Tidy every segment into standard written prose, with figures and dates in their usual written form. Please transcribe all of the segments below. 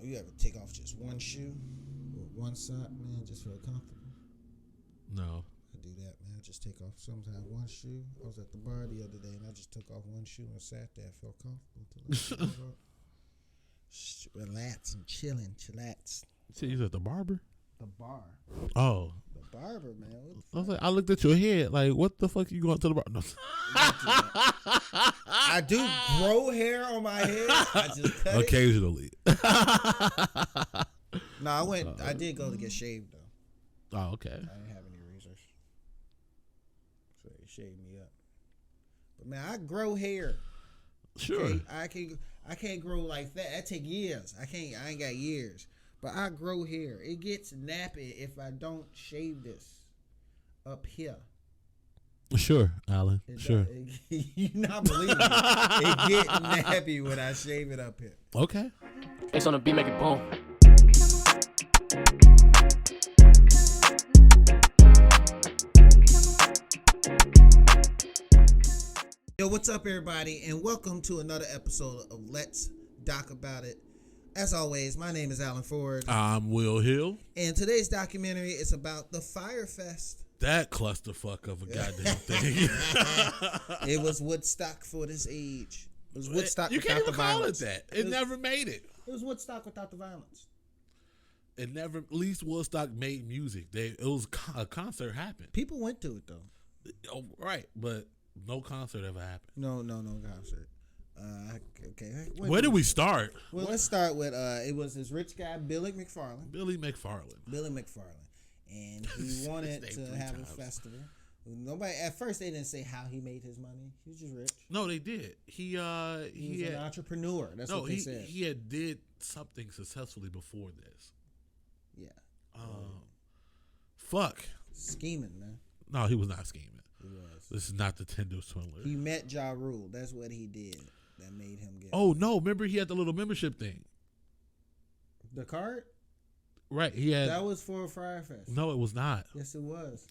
You ever take off just one shoe or one sock, man, just feel comfortable? No. I do that, man. I just take off sometimes one shoe. I was at the bar the other day and I just took off one shoe and sat there. I felt comfortable. Relax and chillax. See, you at the barber? The bar. Oh. The barber, man. I looked at your head like, what the fuck you going to the barber? No. I do grow hair on my head. I just cut occasionally. No, I did go to get shaved though. Oh, okay. I didn't have any razors, so they shaved me up. But man, I grow hair. Sure. Okay? I can't grow like that. That take years. I ain't got years. But I grow hair. It gets nappy if I don't shave this up here. Sure, Alan. Sure. You not believing it. It get nappy when I shave it up here. Okay. XODB, make it boom. Yo, what's up, everybody, and welcome to another episode of Let's Doc About It. As always, my name is Alan Ford. I'm Will Hill. And today's documentary is about the Fyre Fest. That clusterfuck of a goddamn thing. It was Woodstock for this age. It was Woodstock you without can't the even call violence. it that. It never made it. It was Woodstock without the violence. It never. At least Woodstock made music. It was a concert happened. People went to it though. Oh, right, but no concert ever happened. No concert. Okay. Where did we start? Well, let's start with it was this rich guy, Billy McFarland, and he wanted to have a festival. Nobody at first they didn't say how he made his money. He was just rich. No, they did. He was an entrepreneur. That's what they said. He had did something successfully before this. Yeah. Fuck. Scheming, man. No, he was not scheming. He was. This is not the Tinder swindler. He met Ja Rule. That's what he did. That made him get. Oh no! Remember he had the little membership thing. The card. Right. He had. That was for Fyre Fest. No, it was not. Yes, it was.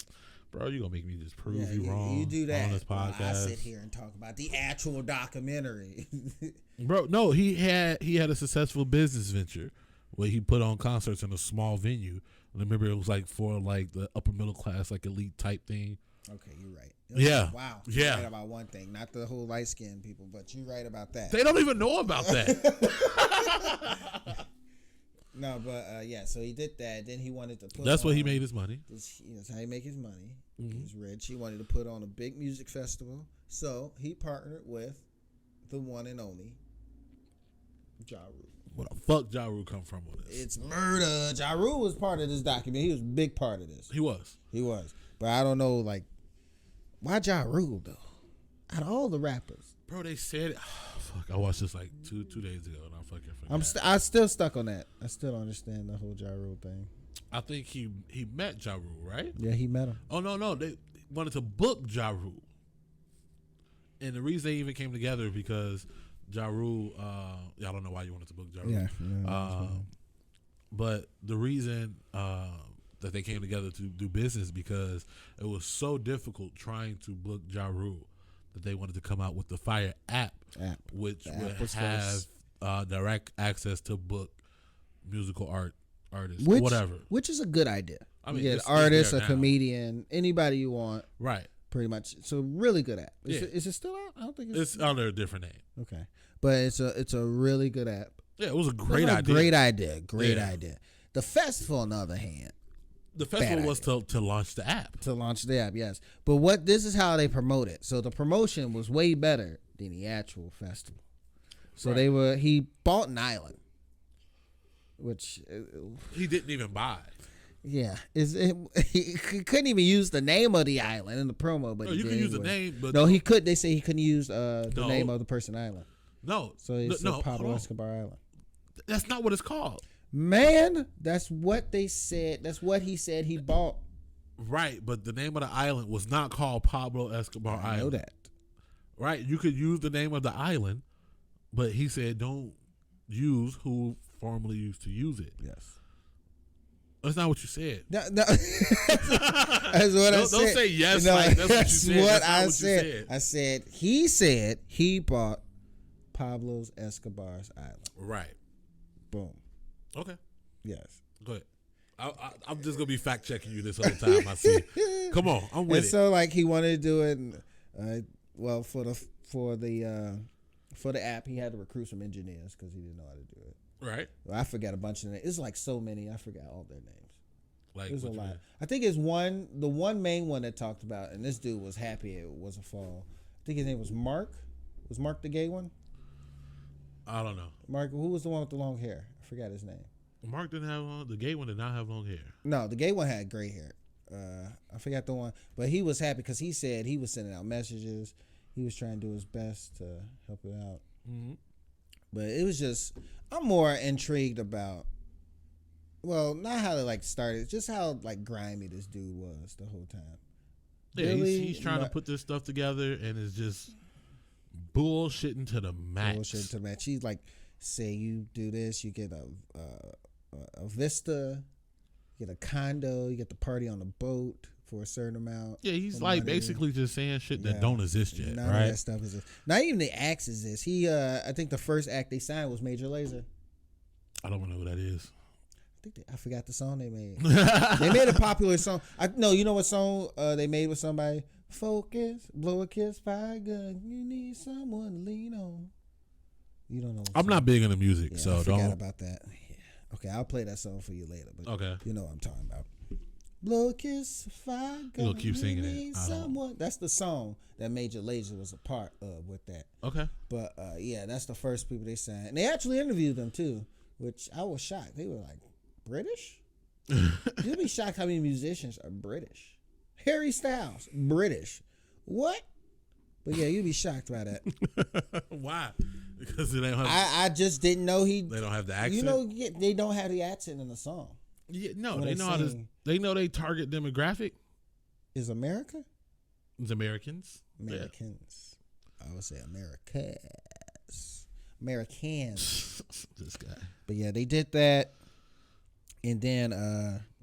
Bro, you gonna make me just prove you wrong. You do that on this podcast. I sit here and talk about the actual documentary. Bro, no, he had a successful business venture where he put on concerts in a small venue. And I remember it was like for like the upper middle class, like elite type thing. Okay, you're right. Yeah. Wow. Yeah. You're right about one thing, not the whole light skinned people, but you're right about that. They don't even know about that. No, but yeah. So he did that. Then he wanted to put. That's where he made his money. That's how he make his money. Mm-hmm. He's rich. He wanted to put on a big music festival, so he partnered with the one and only Ja Rule. Where the fuck Ja Rule come from with this? It's murder. Ja Rule was part of this document. He was a big part of this. He was. But I don't know, like, why Ja Rule though? Out of all the rappers, bro, they said, fuck. I watched this like two days ago, and I fucking forgot. I'm still stuck on that. I still don't understand the whole Ja Rule thing. I think he met Ja Rule, right? Yeah, he met him. Oh no, they wanted to book Ja Rule, and the reason they even came together because Ja Rule. I don't know why you wanted to book Ja Rule. Yeah. But the reason that they came together to do business because it was so difficult trying to book Ja Rule that they wanted to come out with the Fyre app. Which would have direct access to book musical artists, whatever. Which is a good idea. I mean, you get an artist, a comedian, anybody you want. Right. Pretty much. It's a really good app. Is it still out? I don't think it's under a different name. Okay. But it's a really good app. Yeah, it was a great idea. Great idea. The festival, on the other hand. The festival was to launch the app. To launch the app, yes. But this is how they promote it. So the promotion was way better than the actual festival. So he bought an island, which he didn't even buy. Yeah, he couldn't even use the name of the island in the promo. But you can use the name, but no, he could. They say he couldn't use the name of the person island. No, so he said Pablo Escobar Island. That's not what it's called. Man, that's what they said. That's what he said he bought. Right, but the name of the island was not called Pablo Escobar Island. I know that. Right, you could use the name of the island, but he said don't use who formerly used to use it. Yes. That's not what you said. No. That's what I said. Don't say yes like that's what you said. What that's I what said. You said. I said he bought Pablo Escobar's island. Right. Boom. Okay. Yes. Go ahead. I'm just gonna be fact checking you this whole time. I see. Come on, I'm with And it. so like he wanted to do it. Well, for the app, he had to recruit some engineers because he didn't know how to do it. Right. Well, I forgot a bunch of names. It's like so many. I forgot all their names. Like There's a what you lot. mean? I think it's the one main one that talked about, and this dude was happy it was a fall. I think his name was Mark. Was Mark the gay one? I don't know. Mark, who was the one with the long hair? I forgot his name. Mark didn't have the gay one did not have long hair. No, the gay one had gray hair. I forgot the one, but he was happy because he said he was sending out messages. He was trying to do his best to help it out. Mm-hmm. But it was just, I'm more intrigued about, well, not how they like started, just how like grimy this dude was the whole time. Yeah, Really, he's trying to put this stuff together and it's just bullshitting to the max. Bullshit to match. He's like, say you do this, you get a vista, you get a condo, you get the party on a boat for a certain amount. Yeah, he's like money. basically just saying shit that don't exist yet, None right? of that stuff is. Not even the acts exist. He, I think the first act they signed was Major Lazer. I don't know who that is. I forgot the song they made. They made a popular song. You know what song they made with somebody? Focus, blow a kiss, fire gun. You need someone to lean on. You don't know. I'm not big into music, Yeah, so I forgot don't. about that. Yeah. Okay, I'll play that song for you later. But Okay. you know what I'm talking about. Blow a kiss, fire gun. You gonna keep singing you it. need I don't- someone. That's the song that Major Lazer was a part of with that. Okay. But yeah, that's the first people they signed. And they actually interviewed them too, which I was shocked. They were like, British? You'll be shocked how many musicians are British. Harry Styles, British. What? But yeah, you'd be shocked by that. Why? Because they don't have. I just didn't know They don't have the accent. You know, they don't have the accent in the song. Yeah, no, when they they know how to. sing. They know they target demographic. Is America? It's Americans. Americans. I would say Americans. Americans. This guy. But yeah, they did that. And then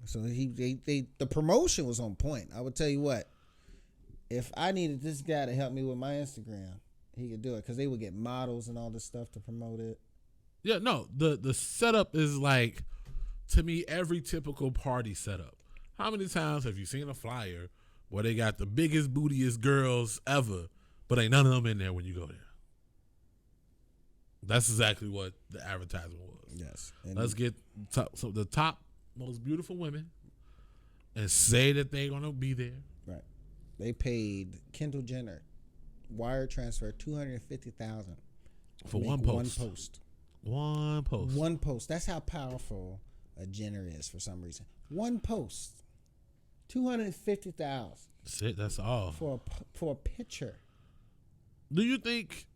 so the promotion was on point. I would tell you what, if I needed this guy to help me with my Instagram, he could do it because they would get models and all this stuff to promote it. Yeah, no, the setup is like, to me, every typical party setup. How many times have you seen a flyer where they got the biggest, bootiest girls ever, but ain't none of them in there when you go there? That's exactly what the advertisement was. Yes. And Let's get the top most beautiful women and say that they're going to be there. right. They paid Kendall Jenner wire transfer $250,000 For make one post. One post. One post. One post. That's how powerful a Jenner is for some reason. One post. $250,000 That's it. That's all. for a picture. Do you think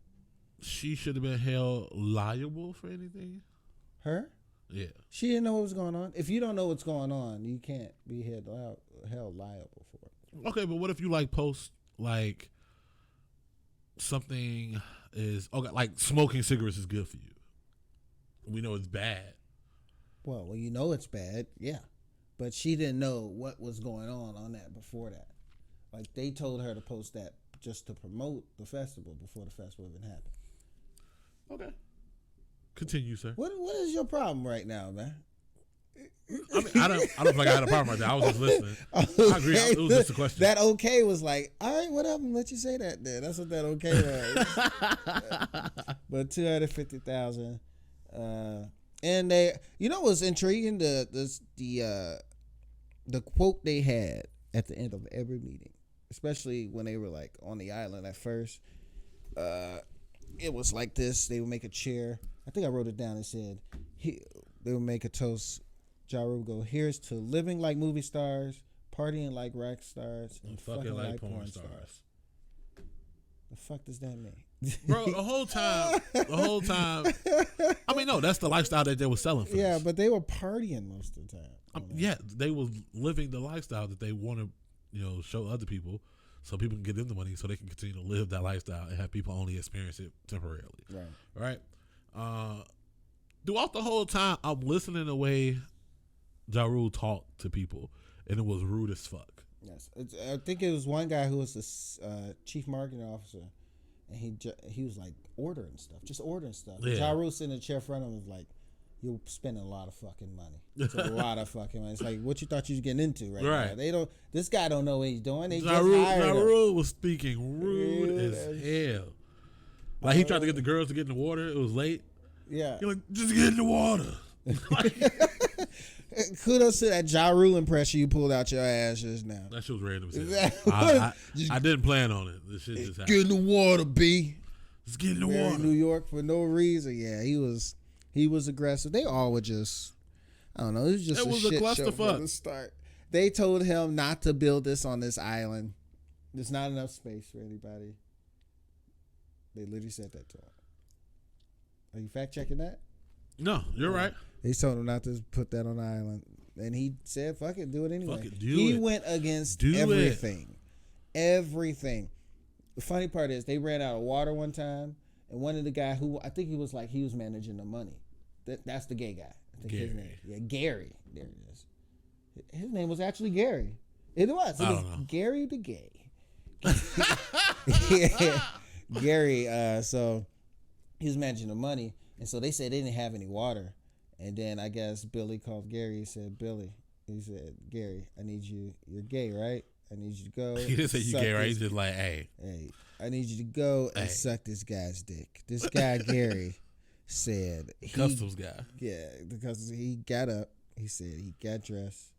she should have been held liable for anything? Her? Yeah. She didn't know what was going on. If you don't know what's going on, you can't be held liable for it. Okay, but what if you like post like something is like smoking cigarettes is good for you? We know it's bad. Well, you know it's bad, yeah. But she didn't know what was going on that before that. Like they told her to post that just to promote the festival before the festival even happened. Okay. Continue, sir. What is your problem right now, man? I mean, I don't feel like I had a problem right there. I was just listening. I agree. It was just a question. That okay was like, all right, whatever. Let you say that then. That's what that okay was. But $250,000, and they, you know, what's intriguing? The quote they had at the end of every meeting, especially when they were like on the island at first. It was like this. They would make a chair. I think I wrote it down. It said they would make a toast. Ja Rule would go, here's to living like movie stars, partying like rock stars, and fucking like porn stars. The fuck does that mean? Bro, the whole time. I mean, no, that's the lifestyle that they were selling for. Yeah, but they were partying most of the time. Yeah, they were living the lifestyle that they want to, show other people, so people can get them the money, so they can continue to live that lifestyle and have people only experience it temporarily. Right. Throughout the whole time, I'm listening to the way Ja Rule talked to people, and it was rude as fuck. Yes, I think it was one guy who was the chief marketing officer, and he was like ordering stuff. Yeah. Ja Rule sitting in the chair in front of him was like, you're spending a lot of fucking money. It's a lot of fucking money. It's like what you thought you was getting into right now. They don't. This guy don't know what he's doing. They just hired him. Rule was speaking rude as hell. Like he tried to get the girls to get in the water. It was late. Yeah. You're like, just get in the water. Kudos to that Ja Rule impression you pulled out your ass just now. That shit was random. I didn't plan on it. This shit just happened. Get in the water, B. Just get in the water. New York for no reason. Yeah, he was aggressive. They all were just, I don't know. It was just a shit show from the start. They told him not to build this on this island. There's not enough space for anybody. They literally said that to him. Are you fact checking that? No, you're right. They told him not to put that on the island. And he said, fuck it, do it anyway. Fuck it, he went against everything. Everything. The funny part is they ran out of water one time, and one of the guy who I think he was managing the money. That's the gay guy. I think Gary. His name. Yeah, Gary. There it is. His name was actually Gary. It was. It was Gary the Gay. Yeah. Gary, so he was managing the money, and so they said they didn't have any water. And then I guess Billy called Gary. He said, Gary, I need you. You're gay, right? I need you to go. He didn't say you gay, right? He's just like, hey, I need you to go and suck this guy's dick. This guy, Gary, said. Customs guy. Yeah, because he got up. He said he got dressed,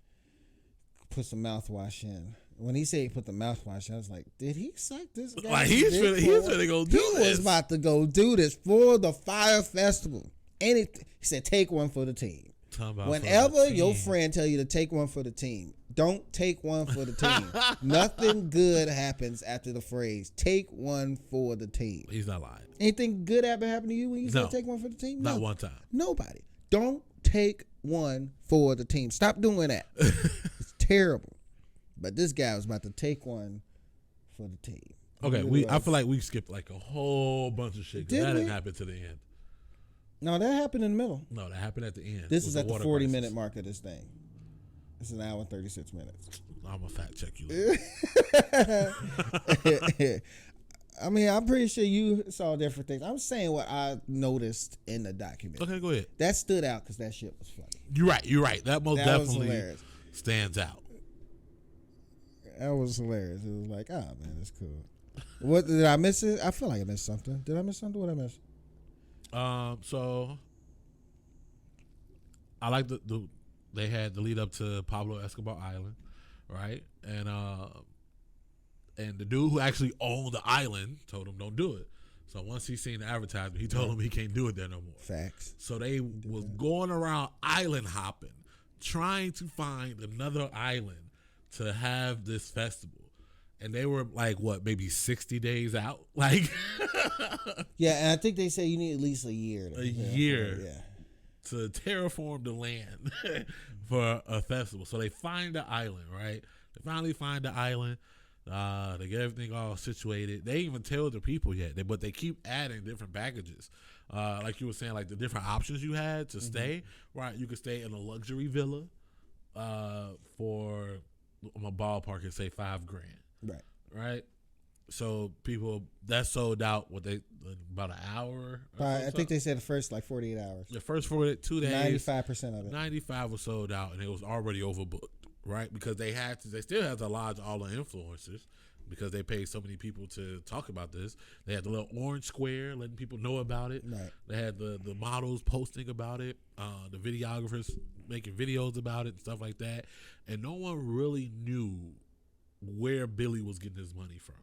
put some mouthwash in. When he said he put the mouthwash in, I was like, did he suck this guy? Like, he's finna go do this. He was about to go do this for the Fyre Festival. He said, take one for the team. Whenever your friend tell you to take one for the team, don't take one for the team. Nothing good happens after the phrase, take one for the team. He's not lying. Anything good ever happened to you when you said take one for the team? Not one time. Nobody. Don't take one for the team. Stop doing that. It's terrible. But this guy was about to take one for the team. Okay, I feel like we skipped like a whole bunch of shit. That didn't happen to the end. No, that happened in the middle. No, that happened at the end. This is at the 40-minute mark of this thing. It's an hour and 36 minutes. I'm going to fact check you later. I mean, I'm pretty sure you saw different things. I'm saying what I noticed in the document. Okay, go ahead. That stood out because that shit was funny. You're right. That most definitely stands out. That was hilarious. It was like, oh, man, that's cool. What did I miss it? I feel like I missed something. Did I miss something? What did I miss? So I like they had the lead up to Pablo Escobar Island, right? And the dude who actually owned the island told him don't do it. So once he seen the advertisement, he told him he can't do it there no more. Facts. So they was going around island hopping, trying to find another island to have this festival. And they were like, what, maybe 60 days out? Like, yeah, and I think they say you need at least a year. To terraform the land for a festival. So they find the island, right? They finally find the island. They get everything all situated. They even tell the people yet, but they keep adding different packages. Like you were saying, like the different options you had to stay, right? You could stay in a luxury villa for a ballpark and say $5,000. Right. So people that sold out about an hour. I think they said the first 48 hours. The first 2 days, 95% of it. 95 was sold out, and it was already overbooked. Right, because they still had to lodge all the influencers because they paid so many people to talk about this. They had the little orange square letting people know about it. Right. They had the models posting about it, the videographers making videos about it and stuff like that, and no one really knew where Billy was getting his money from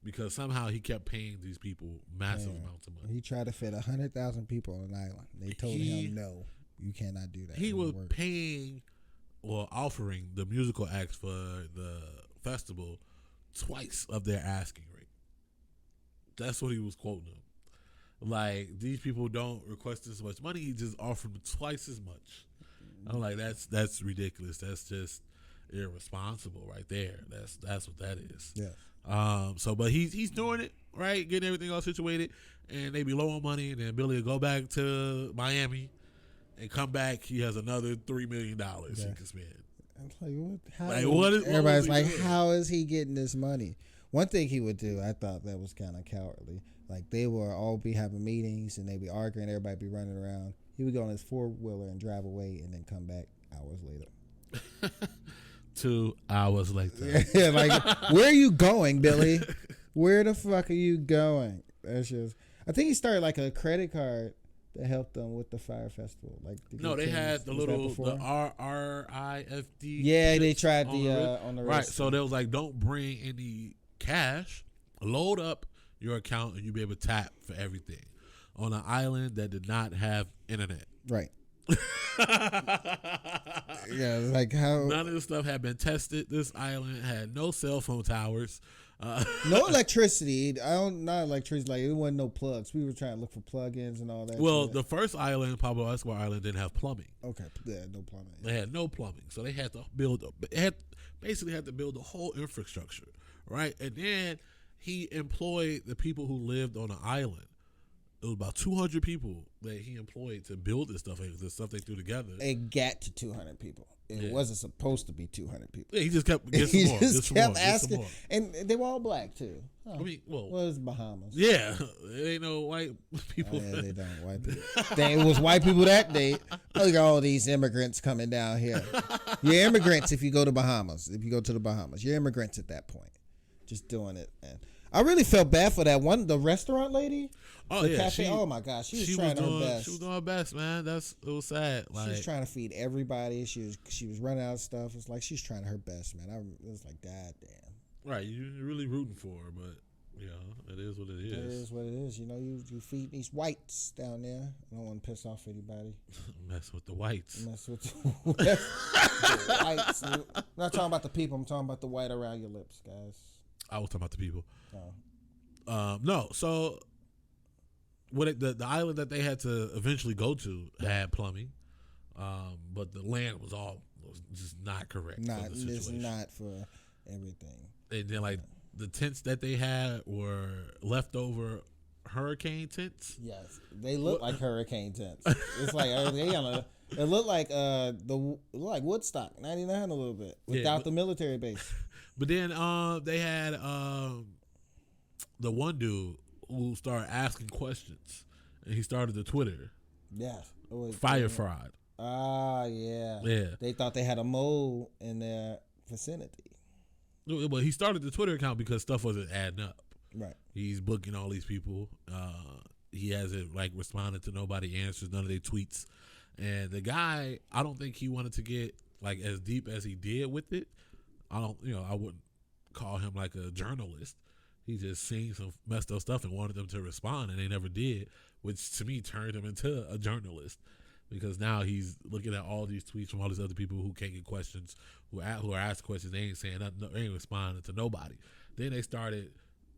because somehow he kept paying these people massive amounts of money. He tried to fit 100,000 people on an island. They told him no, you cannot do that. He was paying. Or offering the musical acts for the festival twice of their asking rate. That's what he was quoting them. Like, these people don't request this much money. He just offered them twice as much. I'm like, that's ridiculous. That's just irresponsible right there. That's what that is. Yeah. But he's doing it, right? Getting everything all situated. And they be low on money. And then Billy will go back to Miami. And come back, he has another $3 million he can spend. I'm like, what? Everybody's like, how is he getting this money? One thing he would do, I thought that was kind of cowardly. Like they will all be having meetings and they be arguing. Everybody be running around. He would go on his 4-wheeler and drive away and then come back hours later. 2 hours later. Yeah, like where are you going, Billy? Where the fuck are you going? That's just. I think he started like a credit card that helped them with the Fire Festival. Like no, they had the little the RRIFD. Yeah, they tried on the right. So they was like, don't bring any cash. Load up your account and you'll be able to tap for everything on an island that did not have internet. Right. Yeah, like how none of this stuff had been tested. This island had no cell phone towers. No electricity. Not electricity. Like it wasn't no plugs. We were trying to look for plug-ins and all that. Well, shit. the first island, Pablo Escobar Island, didn't have plumbing. Okay, yeah, no plumbing. They had no plumbing, so they had to basically had to build the whole infrastructure, right? And then he employed the people who lived on the island. It was about 200 people that he employed to build this stuff. The stuff they threw together. It got to 200 people. It wasn't supposed to be 200 people. Yeah, he just kept getting some more. Just kept asking, and they were all black too. Huh. I mean, well, it was Bahamas. Yeah, it ain't no white people. Oh, yeah, they don't white people. It was white people that day. Look at all these immigrants coming down here. You're immigrants if you go to Bahamas. If you go to the Bahamas, you're immigrants at that point. Just doing it, man. I really felt bad for that one, the restaurant lady. Oh yeah, cafe. Oh my gosh, she was trying her best. She was doing her best, man. It was sad. She was trying to feed everybody. She was running out of stuff. It's like she's trying her best, man. It was like, God damn. Right, you're really rooting for her, but you know, it is what it is. It is what it is. You know, you feed these whites down there. I don't want to piss off anybody. Mess with the whites. Mess with the whites. I'm not talking about the people. I'm talking about the white around your lips, guys. I was talking about the people. Oh. No, so the island that they had to eventually go to had plumbing, but the land was just not correct. It's not for everything. And then like the tents that they had were leftover hurricane tents. Yes, they look like hurricane tents. It's like it looked like Woodstock '99 a little bit without the military base. But then they had the one dude who started asking questions, and he started the Twitter. Yes. Fire fraud. Ah, yeah. Yeah. They thought they had a mole in their vicinity. But he started the Twitter account because stuff wasn't adding up. Right. He's booking all these people. He hasn't like responded to nobody, answers none of their tweets. And the guy, I don't think he wanted to get like as deep as he did with it. I wouldn't call him like a journalist. He just seen some messed up stuff and wanted them to respond, and they never did, which to me turned him into a journalist because now he's looking at all these tweets from all these other people who can't get questions, who are asked questions. They ain't saying nothing, they ain't responding to nobody. Then they started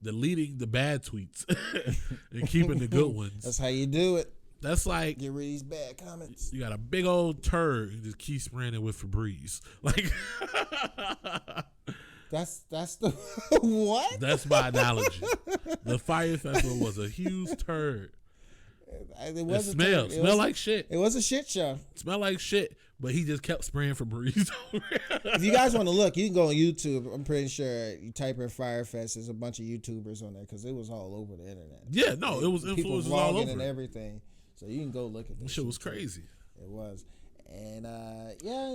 deleting the bad tweets and keeping the good ones. That's how you do it. That's like get rid of these bad comments. You got a big old turd and just keep spraying it with Febreze. Like that's the what? That's my analogy. The Fyre Festival was a huge turd. It smelled like shit. It was a shit show. It smelled like shit, but he just kept spraying Febreze. If you guys want to look, you can go on YouTube. I'm pretty sure you type in Fyre Fest. There's a bunch of YouTubers on there because it was all over the internet. Yeah, no, it was influencers all over and everything. So you can go look at this. Shit was crazy. It was. And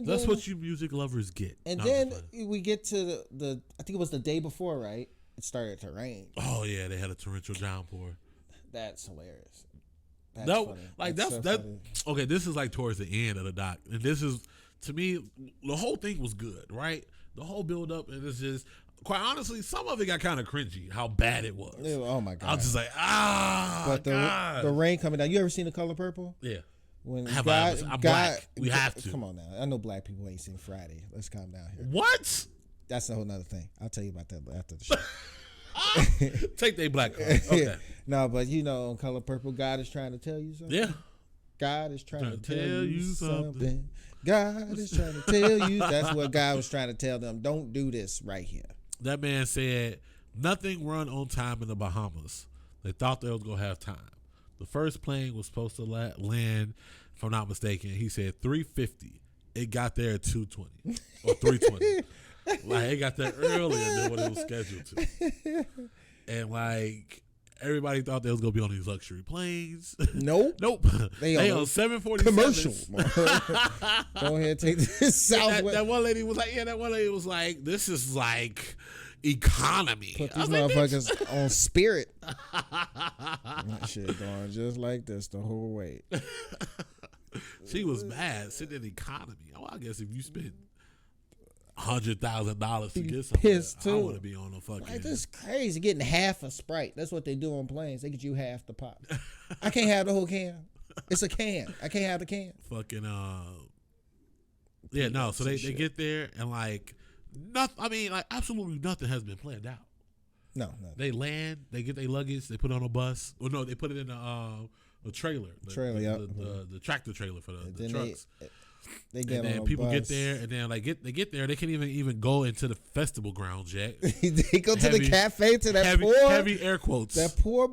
that's what you music lovers get. And then we get to the I think it was the day before, right? It started to rain. Oh yeah, they had a torrential downpour. That's hilarious. That's funny. Okay, this is like towards the end of the doc, and this is to me the whole thing was good, right? The whole build up, and it's just quite honestly, some of it got kind of cringy how bad it was. Oh my god! I was just like, but the rain coming down. You ever seen The Color Purple? Yeah. When I'm black. We have to. Come on now. I know black people ain't seen Friday. Let's calm down here. What? That's a whole nother thing. I'll tell you about that after the show. Take their black card. Okay. No, but on Color Purple, God is trying to tell you something. Yeah. God is trying to tell you something. God is trying to tell you. That's what God was trying to tell them. Don't do this right here. That man said, nothing run on time in the Bahamas. They thought they was going to have time. The first plane was supposed to land, if I'm not mistaken. He said 3:50. It got there at 2:20 or 3:20. Like it got there earlier than what it was scheduled to. And like Everybody thought they was gonna be on these luxury planes. Nope. Nope. They on 747 commercial. Go ahead, take this Southwest. That one lady was like, this is like economy. Put these motherfuckers on Spirit. That shit going just like this the whole way. She was mad sitting in economy. Oh, I guess if you spend $100,000 to get something, I want to be on a fucking. Like, this crazy getting half a Sprite. That's what they do on planes. They get you half the pop. I can't have the whole can. It's a can. I can't have the can. Fucking yeah, no. So they get there and like nothing. I mean, like absolutely nothing has been planned out. No. They land. They get their luggage. They put it on a bus. Or no, they put it in a trailer. The tractor trailer for the trucks. They get and then on people bus. get there, and then like they get there, they can't even go into the festival grounds yet. They go to the cafe to that heavy air quotes. That poor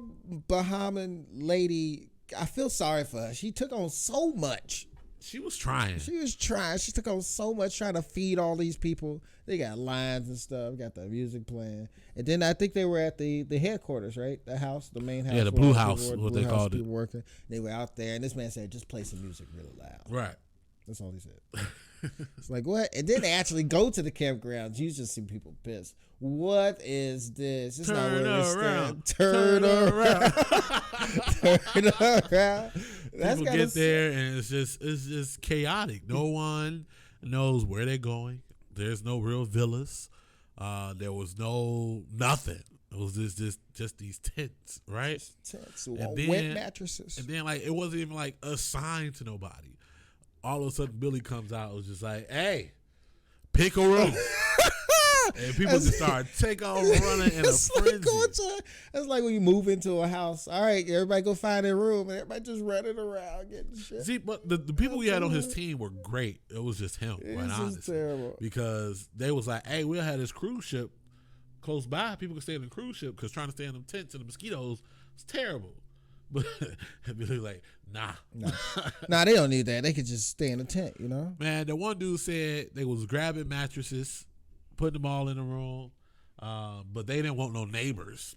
Bahamian lady. I feel sorry for her. She took on so much. She was trying. She took on so much trying to feed all these people. They got lines and stuff. Got the music playing, and then I think they were at the headquarters, right? The house, the main house. Yeah, the Blue House, what they called it. Working. They were out there, and this man said, "Just play some music really loud." Right. That's all he said. It's like, what? And then they actually go to the campgrounds. You just see people pissed. What is this? It's not where we stand. Turn around. Turn around. People get there and it's just chaotic. No one knows where they're going. There's no real villas. There was nothing. It was just these tents, right? Tents, wet mattresses. And then like it wasn't even like assigned to nobody. All of a sudden, Billy comes out. It was just like, "Hey, pick a room," and people just start take off running in a frenzy. That's like when you move into a house. All right, everybody go find their room, and everybody just running around getting shit. See, but the people we had on his team were great. It was just him, quite honestly, terrible. Because they was like, "Hey, we'll have this cruise ship close by. People can stay in the cruise ship because trying to stay in them tents and the mosquitoes is terrible." But Billy like, nah, they don't need that. They could just stay in a tent, you know. Man, the one dude said they was grabbing mattresses, putting them all in the room, but they didn't want no neighbors,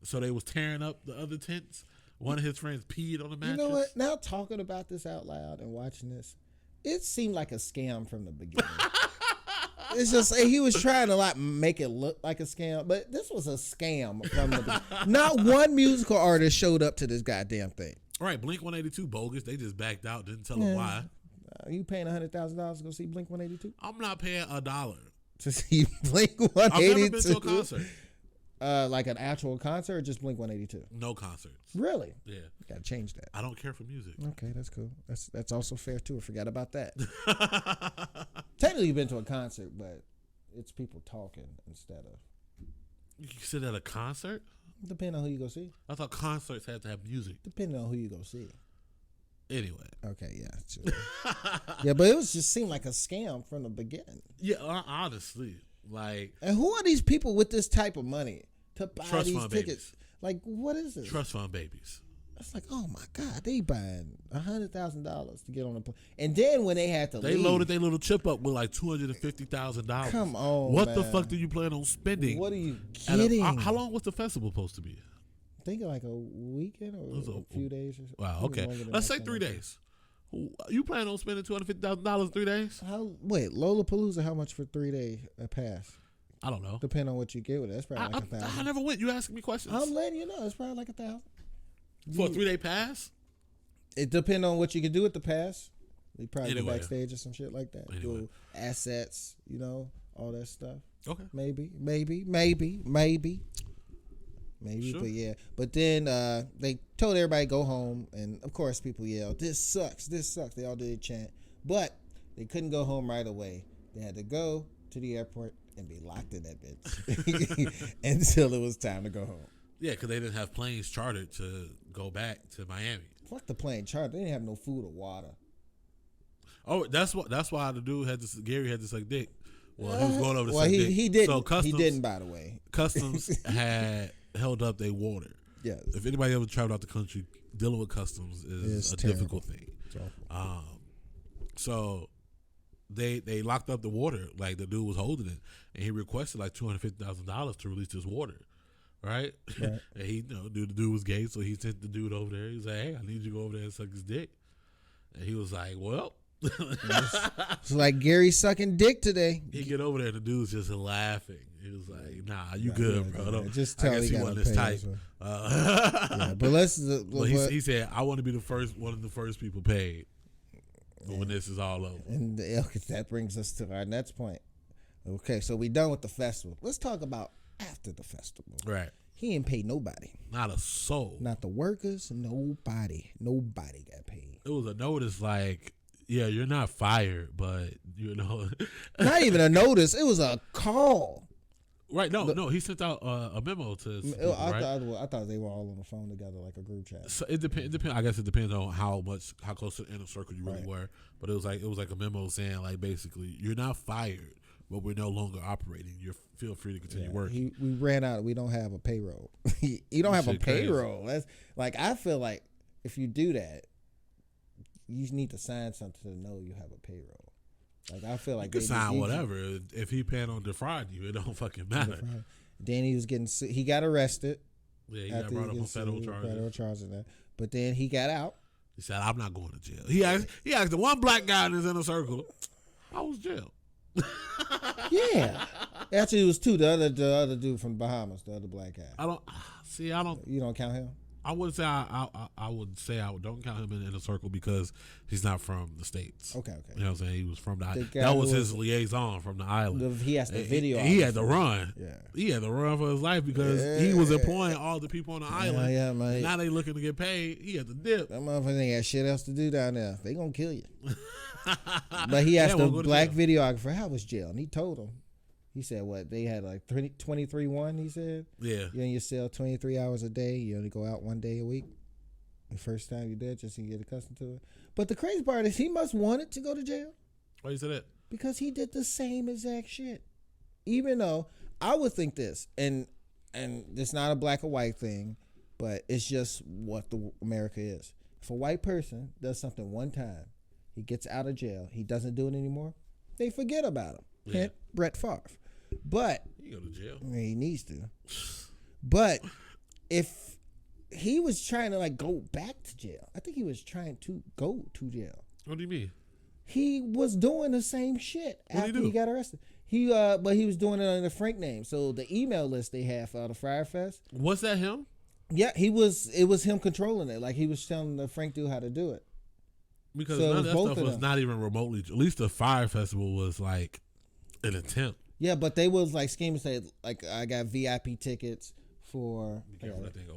so they was tearing up the other tents. One of his friends peed on the mattress. You know what? Now talking about this out loud and watching this, it seemed like a scam from the beginning. It's just he was trying to make it look like a scam, but this was a scam from the beginning. Not one musical artist showed up to this goddamn thing. Right, Blink 182 bogus. They just backed out. Didn't tell them why. You paying $100,000 to go see Blink 182? I'm not paying $1 to see Blink 182. I've never been to a concert. Like an actual concert or just Blink 182? No concerts. Really? Yeah. You gotta change that. I don't care for music. Okay, that's cool. That's also fair too. I forgot about that. Technically, you've been to a concert, but it's people talking instead of. You sit at a concert? Depending on who you go see. I thought concerts had to have music. Depending on who you go see. Anyway. Okay, yeah. Sure. Yeah, but it just seemed like a scam from the beginning. Yeah, honestly. Like, and who are these people with this type of money to buy trust these fund tickets? Babies. Like, what is this? Trust fund babies. It's like, oh my God, they buying $100,000 to get on a plane, and then when they had to, they leave, loaded their little chip up with like $250,000. Come on, what man. the fuck do you plan on spending? What are you getting? How long was the festival supposed to be? I think like a weekend or a few days. Or something. Wow, okay, let's say 3 days. You plan on spending $250,000 in 3 days? Wait, Lollapalooza, how much for 3 day pass? I don't know. Depending on what you get with it, that's probably like $1,000. I never went. You asking me questions? I'm letting you know. It's probably like $1,000 for a 3 day pass. It depends on what you can do with the pass. You probably go backstage or some shit like that. Do assets, all that stuff. Okay. Maybe. Sure. But yeah. But then they told everybody go home, and of course people yelled, "This sucks! This sucks!" They all did a chant, but they couldn't go home right away. They had to go to the airport and be locked in that bitch until it was time to go home. Yeah, because they didn't have planes chartered to go back to Miami. Fuck the plane charter. They didn't have no food or water. Oh, that's why the dude had this. Gary had this like dick. Well, he was going over to dick. He didn't. So Customs, he didn't, by the way. Customs had held up their water. Yes. If anybody ever traveled out the country, dealing with customs is a difficult thing. So they locked up the water. Like the dude was holding it, and he requested like $250,000 to release this water. right? And he, the dude was gay, so he sent the dude over there. He was like, "Hey, I need you to go over there and suck his dick." And he was like, "Well." It's like Gary sucking dick today. He get over there, the dude's just laughing. He was like, "Nah, you good, bro." Just tell I guess he wasn't this type. But he said, "I want to be one of the first people paid when this is all over." And that brings us to our next point. Okay, so we done with the festival. Let's talk about after the festival. Right. He ain't paid nobody. Not a soul. Not the workers. Nobody. Nobody got paid. It was a notice like, yeah, you're not fired, but not even a notice. It was a call. Right? No. He sent out a memo to. People, I thought they were all on the phone together like a group chat. So it depends. I guess it depends on how close to the inner circle you really were. But it was like a memo saying like basically you're not fired, but we're no longer operating. You feel free to continue working. We ran out. We don't have a payroll. You don't have a payroll. That's like I feel like if you do that, you need to sign something to know you have a payroll. Like I feel like you can sign whatever. If he planned on defrauding you, it don't fucking matter. Then he was he got arrested. Yeah, he got brought up on federal charges. But then he got out. He said, "I'm not going to jail." He asked the one black guy in his inner circle, "How was jail?" Yeah, actually it was two. The other dude from the Bahamas, the other black guy. You don't count him. I would say I would say I don't count him in the circle because he's not from the States. Okay. You know what I'm saying? He was from the island. That was his liaison from the island. He has the video. He had to run. Yeah. He had to run for his life because he was employing all the people on the island. Yeah, man. Now they looking to get paid. He had to dip. That motherfucker ain't got shit else to do down there. They gonna kill you. But he asked the black videographer, how was jail? And he told him. He said, what, they had like 23-1, he said? Yeah. You're in your cell 23 hours a day. You only go out 1 day a week. The first time you did, just to get accustomed to it. But the crazy part is he must wanted to go to jail. Why you say that? Because he did the same exact shit. Even though I would think this, and it's not a black or white thing, but it's just what the America is. If a white person does something one time, he gets out of jail, he doesn't do it anymore, they forget about him. Yeah. Hint, Brett Favre. But he go to jail. I mean, he needs to. But if he was trying to like go back to jail, I think he was trying to go to jail. What do you mean? He was doing the same shit after he got arrested. But he was doing it under the Frank name. So the email list they have for the Fyre Fest. Was that him? Yeah, he was. It was him controlling it. Like he was telling the Frank dude how to do it. Because none of that stuff was not even remotely. At least the Fyre Festival was like an attempt. Yeah, but they was like scheming, say like I got VIP tickets for.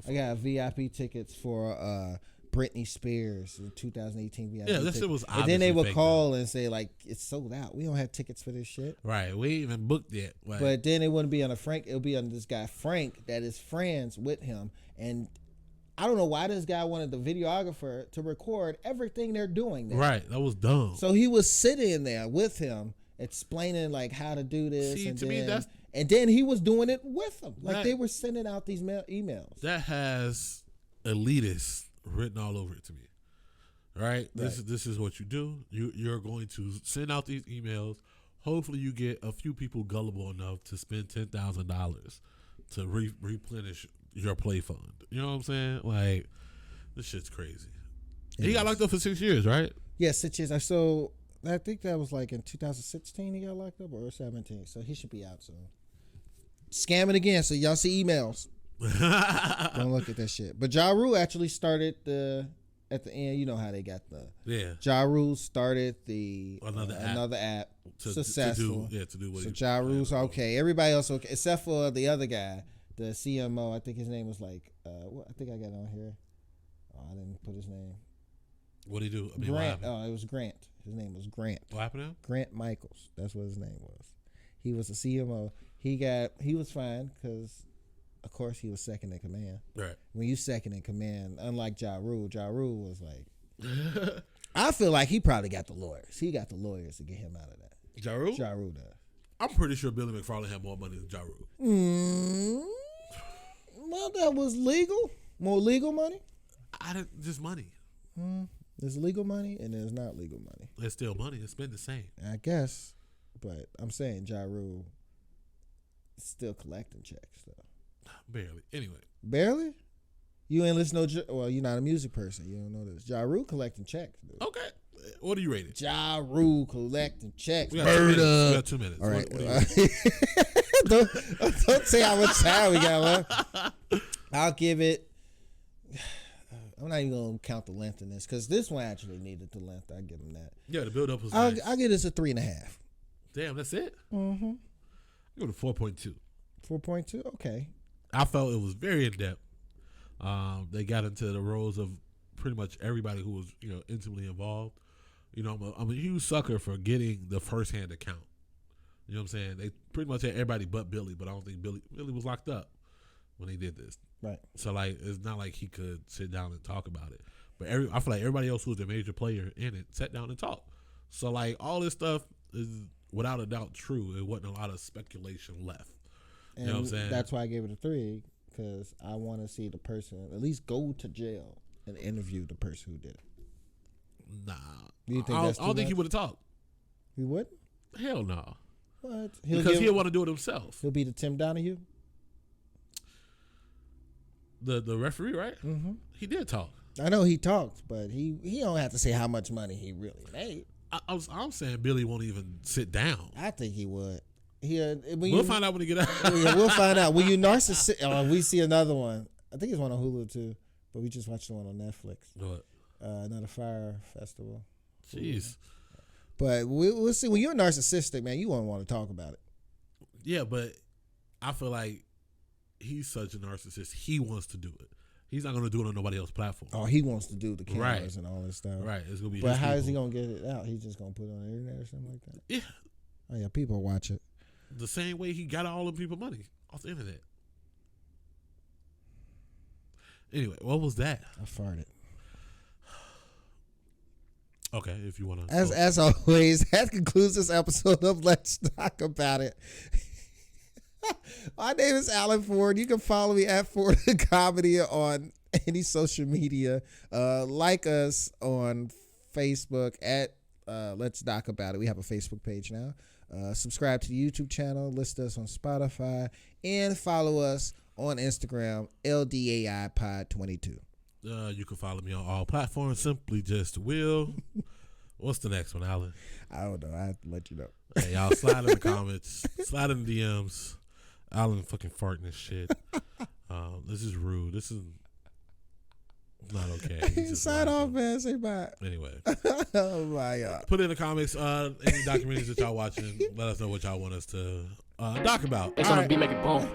I got VIP tickets for Britney Spears in 2018 VIP. Yeah, that shit was obviously and then they would fake, call and say like it's sold out. We don't have tickets for this shit. Right, we ain't even booked yet. Like, but then it wouldn't be on a Frank. It'll be on this guy Frank that is friends with him, and I don't know why this guy wanted the videographer to record everything they're doing there. Right, that was dumb. So he was sitting there with him, explaining like how to do this. See, and to then, me, that's and then he was doing it with them. Like they were sending out these emails. That has elitists written all over it to me. Right? This is what you do. You're going to send out these emails. Hopefully, you get a few people gullible enough to spend $10,000 to replenish your play fund. You know what I'm saying? Like, this shit's crazy. He got locked up for 6 years, right? Yeah, 6 years. So I think that was like in 2016 he got locked up, or 17. So he should be out soon. Scamming again. So y'all see emails. Don't look at that shit. But Ja Rule actually started at the end. You know how they got Ja Rule started another app successful. To do what. So Ja Rule's okay. Everybody else okay except for the other guy, the CMO. I think his name was like what I think I got on here. Oh, I didn't put his name. What did he do? Grant. Oh, it was Grant. His name was Grant. What happened to him? Grant Michaels. That's what his name was. He was the CMO. He was fine because, of course, he was second in command. Right. When you second in command, unlike Ja Rule was like, I feel like he probably got the lawyers. He got the lawyers to get him out of that. Ja Rule? Ja Rule does. I'm pretty sure Billy McFarland had more money than Ja Rule. Well, that was legal. More legal money? Just money. There's legal money and there's not legal money. It's still money. It's been the same. I guess. But I'm saying Ja Rule is still collecting checks, though. Barely. Anyway. Barely? You ain't listen to well, you're not a music person. You don't know this. Ja Rule collecting checks, dude. Okay. What do you rate it? Ja Rule collecting checks. We got 2 minutes. We got 2 minutes. All right. What do you rate it? don't say how much time we got left. I'll give it. I'm not even gonna count the length in this because this one actually needed the length. I give him that. Yeah, the build up was nice. I'll give this a 3.5. Damn, that's it. Mm-hmm. I go to 4.2. 4.2. Okay. I felt it was very in depth. They got into the roles of pretty much everybody who was, intimately involved. I'm a huge sucker for getting the firsthand account. You know what I'm saying? They pretty much had everybody but Billy, but I don't think Billy was locked up when he did this. Right. So it's not like he could sit down and talk about it. But I feel like everybody else who was a major player in it sat down and talked. So all this stuff is without a doubt true. It wasn't a lot of speculation left. And you know what I'm saying? That's why I gave it a 3 because I want to see the person at least go to jail and interview the person who did it. Nah. Do you think I that's don't think he much? would have talked. He wouldn't? Hell no. What? Because he'll want to do it himself. He'll be the Tim Donahue? The referee, right? Mm-hmm. He did talk. I know he talked, but he don't have to say how much money he really made. I'm saying Billy won't even sit down. I think he would. We'll find out when he get out. Yeah, we'll find out. When you narcissist, we see another one. I think it's one on Hulu too, but we just watched the one on Netflix. What? Another Fyre Festival. Jeez. But we'll see. When you're narcissistic, man, you won't want to talk about it. Yeah, but I feel like he's such a narcissist. He wants to do it. He's not going to do it on nobody else's platform. Oh, he wants to do the cameras Right. and all this stuff. Right. It's going to be. But his how people. is he going to get it out? He's just going to put it on the internet or something like that? Yeah. Oh, yeah, people watch it. The same way he got all the people money off the internet. Anyway, what was that? I farted. Okay, if you want to. As always, that concludes this episode of Let's Talk About It. My name is Alan Ford. You can follow me at Ford Comedy on any social media. Like us on Facebook at Let's Talk About It. We have a Facebook page now. Subscribe to the YouTube channel. Listen to us on Spotify. And follow us on Instagram, LDAI Pod 22. You can follow me on all platforms. Simply just Will. What's the next one, Alan? I don't know. I have to let you know. Hey, y'all slide in the comments. Slide in the DMs. Alan fucking farting and shit. This is rude. This is not okay. Sign off, man. Say bye. Anyway. Bye, y'all. Put in the comments any documentaries that y'all watching. Let us know what y'all want us to talk about. XODB, make it boom.